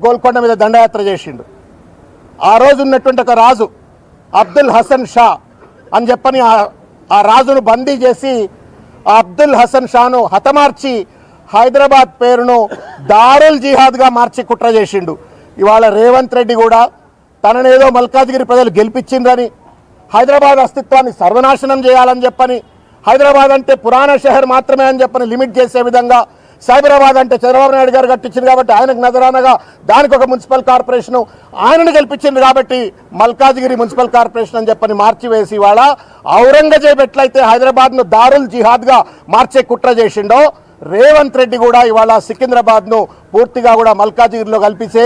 గోల్కొండ మీద దండయాత్ర చేసిండు. ఆ రోజు ఉన్నటువంటి ఒక రాజు అబ్దుల్ హసన్ షా అని చెప్పని ఆ రాజును బందీ చేసి ఆ అబ్దుల్ హసన్ షాను హతమార్చి హైదరాబాద్ పేరును దారుల్ జిహాద్గా మార్చి కుట్ర చేసిండు. ఇవాళ రేవంత్ రెడ్డి కూడా తననేదో మల్కాజ్గిరి ప్రజలు గెలిపించిండ్రని, హైదరాబాద్ అస్తిత్వాన్ని సర్వనాశనం చేయాలని చెప్పని, హైదరాబాద్ అంటే పురాణ షహర్ మాత్రమే అని చెప్పని లిమిట్ చేసే విధంగా, సైబరాబాద్ అంటే చంద్రబాబు నాయుడు గారు కట్టించింది కాబట్టి ఆయనకు నజరానగా దానికి ఒక మున్సిపల్ కార్పొరేషను, ఆయనను గెలిపించింది కాబట్టి మల్కాజ్గిరి మున్సిపల్ కార్పొరేషన్ అని చెప్పని మార్చివేసి ఇవాళ ఔరంగజేబ్ ఎట్లయితే హైదరాబాద్ను దారుల్ జిహాద్గా మార్చే కుట్ర చేసిండో, రేవంత్ రెడ్డి కూడా ఇవాళ సికింద్రాబాద్ను పూర్తిగా కూడా మల్కాజ్గిరిలో కల్పించే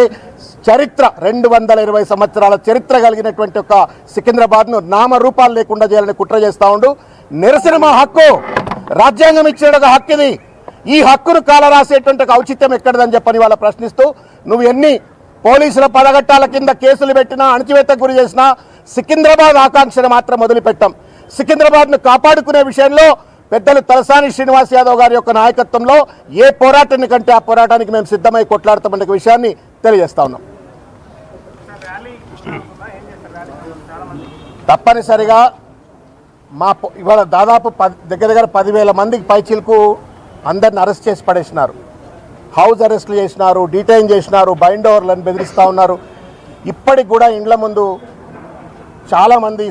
చరిత్ర 220 సంవత్సరాల చరిత్ర కలిగినటువంటి ఒక సికింద్రాబాద్ను నామరూపాలు లేకుండా చేయాలని కుట్ర చేస్తూ ఉండు. నిరసన మా హక్కు, రాజ్యాంగం ఇచ్చిన ఒక హక్కు ఇది. ఈ హక్కును కాలరాసేటువంటి ఒక ఔచిత్యం ఎక్కడదని చెప్పని వాళ్ళ ప్రశ్నిస్తూ, నువ్వు ఎన్ని పోలీసుల పదగట్టాల కింద కేసులు పెట్టినా, అణచివేతకు గురి చేసినా సికింద్రాబాద్ ఆకాంక్షను మాత్రం వదిలిపెట్టాం. సికింద్రాబాద్ను కాపాడుకునే విషయంలో పెద్దలు తలసాని శ్రీనివాస్ యాదవ్ గారి యొక్క నాయకత్వంలో ఏ పోరాటాన్ని కంటే ఆ పోరాటానికి మేము సిద్ధమై కొట్లాడతామనే విషయాన్ని తెలియజేస్తా ఉన్నాం. తప్పనిసరిగా ఇవాళ దాదాపు దగ్గర 10,000 మందికి పైచిలకు అందరిని అరెస్ట్ చేసి పడేసినారు. హౌస్ అరెస్టులు చేసినారు, డీటైన్ చేసినారు, బైండ్ ఓవర్లను బెదిరిస్తూ ఉన్నారు. ఇప్పటికి కూడా ఇండ్ల ముందు చాలామంది